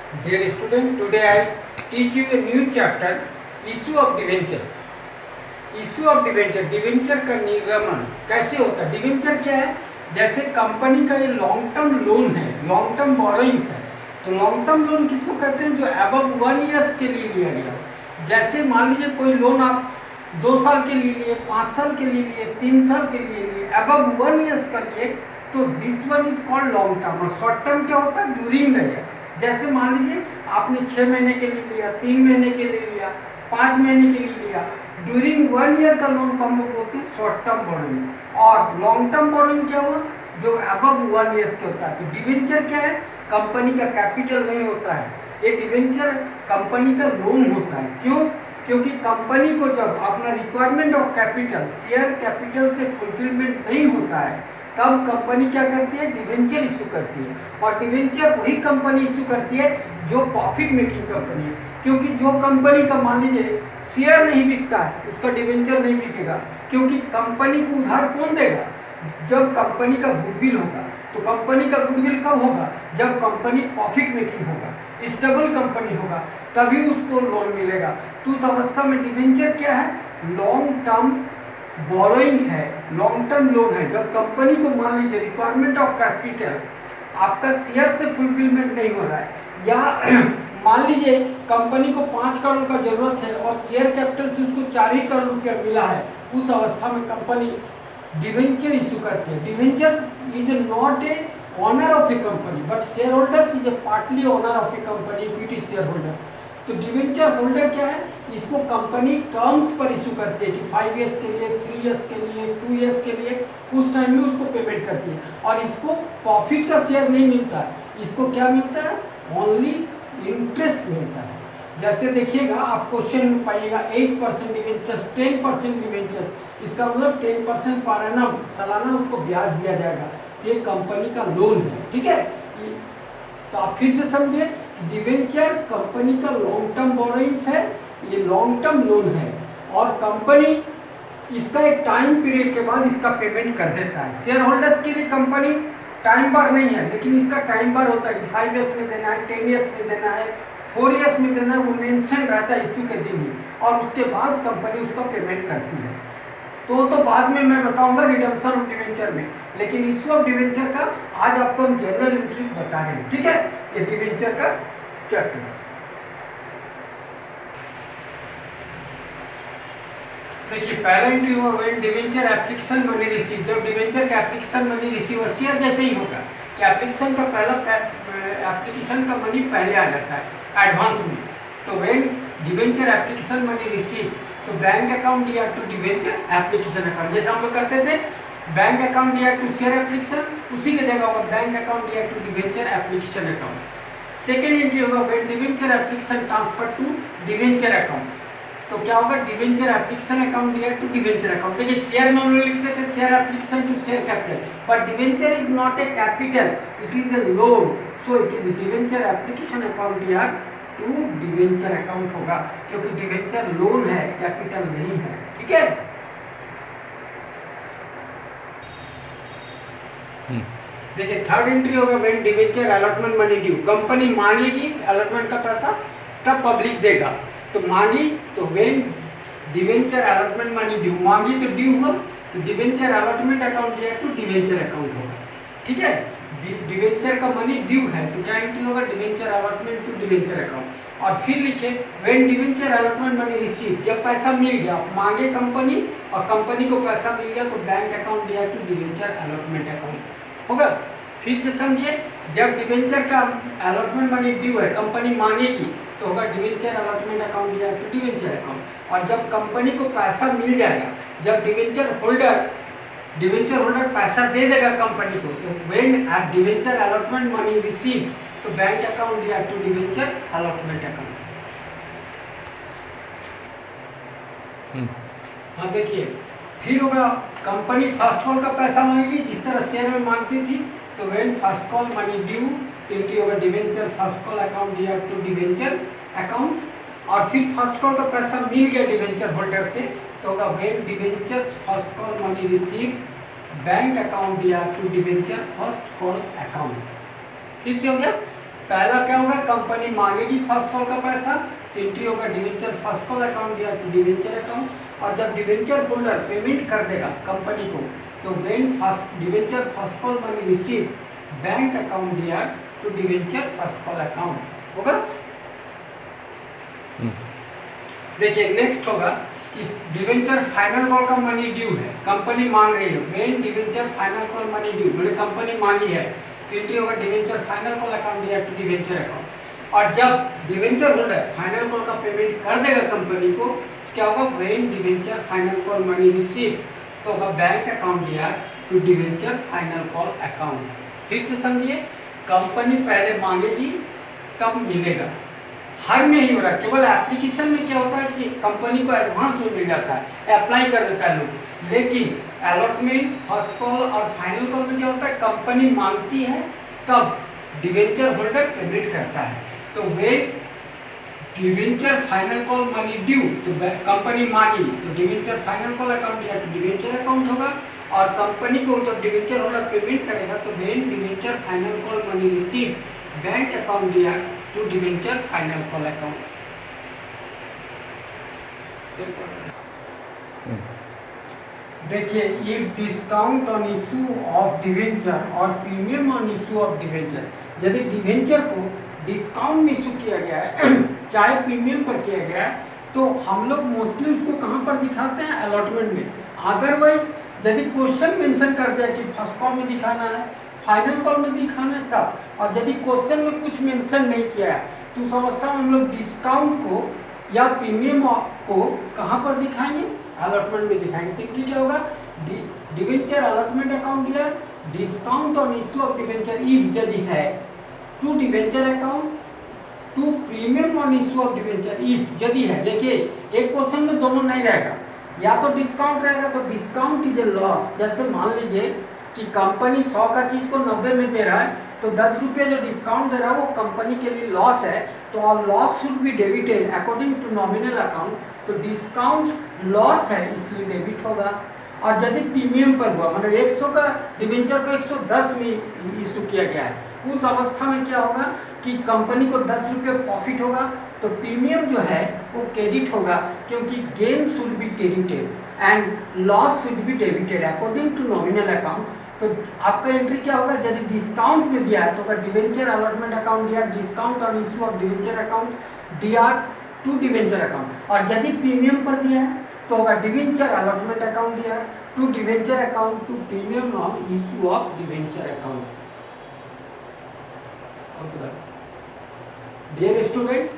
Dear student, today I teach you a new chapter, issue of debentures. Issue of debenture, debenture का निर्गमन कैसे होता है। Debenture क्या है, जैसे कंपनी का ये लॉन्ग टर्म लोन है, लॉन्ग टर्म बोरोइंग्स है। तो लॉन्ग टर्म लोन किसको कहते हैं, जो अबव 1 ईयर्स के लिए लिया गया। जैसे मान लीजिए कोई लोन आप 2 साल के लिए लिए, 5 साल के लिए लिए, 3 साल के लिए लिए, अबव 1 ईयर्स का लिए, तो this one is called long term. और शॉर्ट टर्म क्या होता है, ड्यूरिंग द ईयर। जैसे मान लीजिए आपने 6 महीने के लिए लिया, 3 महीने के लिए लिया, 5 महीने के लिए लिया, ड्यूरिंग 1 ईयर का लोन को हम लोग बोलते हैं शॉर्ट टर्म बोरोइंग। और लॉन्ग टर्म बोरोइंग क्या हुआ, जो अबव 1 ईयर्स के होता है। तो डिवेंचर क्या है, कंपनी का कैपिटल नहीं होता है, ये डिवेंचर कंपनी का लोन होता है। क्यों, क्योंकि कंपनी को जब अपना requirement of capital, share capital से फुलफिलमेंट नहीं होता है, तब कंपनी क्या करती है, डिवेंचर इशू करती है। और डिवेंचर वही कंपनी इशू करती है जो प्रॉफिट मेकिंग कंपनी है। क्योंकि जो कंपनी का मान लीजिए शेयर नहीं बिकता है, उसका डिवेंचर नहीं बिकेगा। क्योंकि कंपनी को उधार कौन देगा, जब कंपनी का गुडविल होगा। तो कंपनी का गुडविल कब होगा, जब कंपनी प्रॉफिट मेकिंग होगा, स्टेबल कंपनी होगा, तभी उसको लोन मिलेगा। तो उस अवस्था में डिवेंचर क्या है, लॉन्ग टर्म बोरोइंग है, लॉन्ग टर्म लोन है। जब कंपनी को मान लीजिए रिक्वायरमेंट ऑफ कैपिटल, आपका शेयर से फुलफिलमेंट नहीं हो रहा है, या मान लीजिए कंपनी को 5 करोड़ का जरूरत है और शेयर कैपिटल से उसको 4 ही करोड़ रुपया मिला है, उस अवस्था में कंपनी डिवेंचर इशू करती है। Debenture is not a owner of A company, but share holders is a partly owner of A company, equity share holders. तो डिवेंचर होल्डर क्या है, इसको कंपनी टर्म्स पर इशू करती है कि 5 ईयर्स के लिए, 3 ईयर्स के लिए, 2 ईयर्स के लिए, उस टाइम में उसको पेमेंट करती है। और इसको प्रॉफिट का शेयर नहीं मिलता है, इसको क्या मिलता है, ओनली इंटरेस्ट मिलता है। जैसे देखिएगा आप क्वेश्चन में पाइएगा 8% डिवेंचर्स, 10% डिवेंचर्स, इसका मतलब 10% पर एनम सालाना उसको ब्याज दिया जाएगा। ये कंपनी का लोन है, ठीक है। तो आप फिर से समझे, डिवेंचर कंपनी का लॉन्ग टर्म बोरोइंग्स है, ये लॉन्ग टर्म लोन है। और कंपनी इसका एक टाइम पीरियड के बाद इसका पेमेंट कर देता है। शेयर होल्डर्स के लिए कंपनी टाइम बार नहीं है, लेकिन इसका टाइम बार होता है कि 5 ईयर्स में देना है, 10 ईयर्स में देना है, 4 ईयर्स में देना है, वो मेंशन रहता है इश्यू के दिन ही। और उसके बाद कंपनी उसका पेमेंट करती है। तो बाद में मैं बताऊंगा रिडम्पशन ऑफ डिवेंचर में, लेकिन इश्यू ऑफ डिवेंचर का आज आपको हम जनरल एंट्रीज बता रहे हैं, ठीक है। ये डिवेंचर का चैप्टर। देखिए पहला एंट्री हुआ when debenture application money receive. जब डिवेंचर का एप्लीकेशन मनी रिसीव शेयर जैसे ही होगा कि एप्लीकेशन का पहला एप्लीकेशन का मनी पहले आ जाता है एडवांस में। तो when debenture application money receive, तो बैंक अकाउंट दिया टू डिवेंचर एप्लीकेशन अकाउंट, जैसे हम लोग करते थे बैंक अकाउंट दिया टू शेयर एप्लीकेशन, उसी के जगह होगा बैंक अकाउंट दिया to debenture application account. Second entry होगा when debenture application transfer to debenture account. तो क्या होगा, डिवेंचर एप्लीकेशन अकाउंट दिया टू डिवेंचर अकाउंट। देखिए शेयर में हम लोग लिखते थे share application to share capital, but debenture is not a capital, it is a loan, so it is debenture application account दिया टू डिवेंचर अकाउंट होगा, क्योंकि डिवेंचर लोन है, कैपिटल नहीं है, ठीक है। देखिए थर्ड एंट्री होगा when debenture allotment money due. Company मांगेगी अलॉटमेंट का पैसा, तब पब्लिक देगा। तो मांगी तो when debenture allotment money due, मांगी तो ड्यू हुआ, तो डिवेंचर अलॉटमेंट अकाउंट दिया टू डिवेंचर अकाउंट होगा, ठीक है। डिवेंचर का मनी ड्यू है, तो क्या एंट्री होगा, debenture allotment to debenture account. और फिर लिखे when debenture allotment money receive, जब पैसा मिल गया, मांगे कंपनी और कंपनी को पैसा मिल गया, तो बैंक अकाउंट दिया टू डिवेंचर अलॉटमेंट अकाउंट होगा। फिर से समझिए, जब डिवेंचर का अलॉटमेंट मनी ड्यू है, कंपनी मांगेगी, तो होगा डिवेंचर अलॉटमेंट अकाउंट दिया टू डिवेंचर अकाउंट। और जब कंपनी को पैसा मिल जाएगा, जब डिवेंचर होल्डर पैसा दे देगा कंपनी को, तो when eight debenture allotment money receive, तो बैंक अकाउंट दिया टू डिवेंचर अलॉटमेंट अकाउंट। हाँ देखिए, फिर होगा कंपनी फर्स्ट कॉल का पैसा मांगेगी, जिस तरह शेयर में मांगती थी। तो when first call money due, entry होगा डिवेंचर फर्स्ट कॉल अकाउंट दिया टू डिवेंचर अकाउंट। और फिर फर्स्ट कॉल का पैसा मिल गया डिवेंचर होल्डर से, तो होगा when debenture first call money receive, bank account दिया to debenture first call account. ठीक से हो गया। पहला क्या होगा, कंपनी मांगेगी फर्स्ट कॉल का पैसा, तो एंट्री होगा डिवेंचर फर्स्ट कॉल अकाउंट दिया टू डिवेंचर अकाउंट, और जब डिवेंचर होल्डर पेमेंट कर देगा कंपनी को, तो when first debenture first call money receive bank account दिया to debenture first call account होगा। देखिए नेक्स्ट होगा कि डिवेंचर फाइनल कॉल का मनी ड्यू है, कंपनी मांग रही है, when debenture final call money due, मतलब कंपनी मांगी है, एंट्री होगा डिवेंचर फाइनल कॉल अकाउंट दिया टू डिवेंचर अकाउंट, और जब डिवेंचर होल्डर फाइनल कॉल का पेमेंट कर देगा कंपनी को, तो क्या होगा, when debenture final call money receive, तो होगा बैंक अकाउंट दिया to debenture final call account. फिर से समझिए, कंपनी पहले मांगेगी तब मिलेगा, हर में ही हो रहा है, केवल एप्लीकेशन में क्या होता है कि कंपनी को एडवांस में मिल जाता है, अप्लाई कर देता है लोग, लेकिन अलॉटमेंट फर्स्ट कॉल और फाइनल कॉल में क्या होता है, कंपनी मांगती है तब डिवेंचर होल्डर पेमेंट करता है। तो वे debenture final call money due, तो कंपनी मांगी तो डिवेंचर फाइनल कॉल अकाउंट या तो डिवेंचर अकाउंट होगा, और कंपनी को जब डिवेंचर होल्डर पेमेंट करेगा तो when debenture final call money receive bank account दिया to debenture final call account. देखिए, if discount on issue of debenture और premium on issue of debenture, यदि डिवेंचर को डिस्काउंट में इशू किया गया है चाहे प्रीमियम पर किया गया है, तो हम लोग मोस्टली उसको कहाँ पर दिखाते हैं, अलॉटमेंट में। अदरवाइज यदि क्वेश्चन मेंशन कर दिया कि फर्स्ट कॉल में दिखाना है, फाइनल कॉल में दिखाना है तब, और यदि क्वेश्चन में कुछ मेंशन नहीं किया है तो उस अवस्था में हम लोग डिस्काउंट को या प्रीमियम को कहाँ पर दिखाएंगे, अलॉटमेंट में दिखाएंगे। तो क्या होगा, डिवेंचर अलॉटमेंट अकाउंट दिया, discount on issue of debenture if यदि है to debenture account, to premium on issue of debenture if यदि है। देखिए एक क्वेश्चन में दोनों नहीं रहेगा, या तो डिस्काउंट रहेगा तो डिस्काउंट इज ए लॉस। जैसे मान लीजिए कि कंपनी 100 का चीज को 90 में दे रहा है, तो 10 रुपये जो डिस्काउंट दे रहा है वो कंपनी के लिए लॉस है, तो loss should be debited according to nominal account, तो डिस्काउंट लॉस है इसलिए डेबिट होगा। और यदि प्रीमियम पर हुआ, मतलब 100 का डिवेंचर को 110 में इशू किया गया है, उस अवस्था में क्या होगा कि कंपनी को 10 रुपये प्रॉफिट होगा, तो प्रीमियम जो है वो क्रेडिट होगा, क्योंकि gain should be credited and loss should be debited according to nominal account. तो आपका एंट्री क्या होगा, यदि डिस्काउंट में दिया है तो होगा डिवेंचर अलॉटमेंट अकाउंट दिया, discount on issue of debenture account दिया टू डिवेंचर अकाउंट, और यदि प्रीमियम पर दिया है तो होगा डिवेंचर अलॉटमेंट अकाउंट दिया to debenture account to premium on issue of debenture account. Dear student,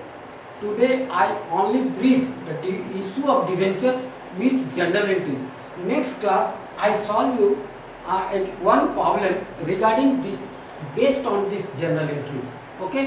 today I only brief the issue of debentures with journal entries. Next class I solve you one problem regarding this based on this journal entries. Okay.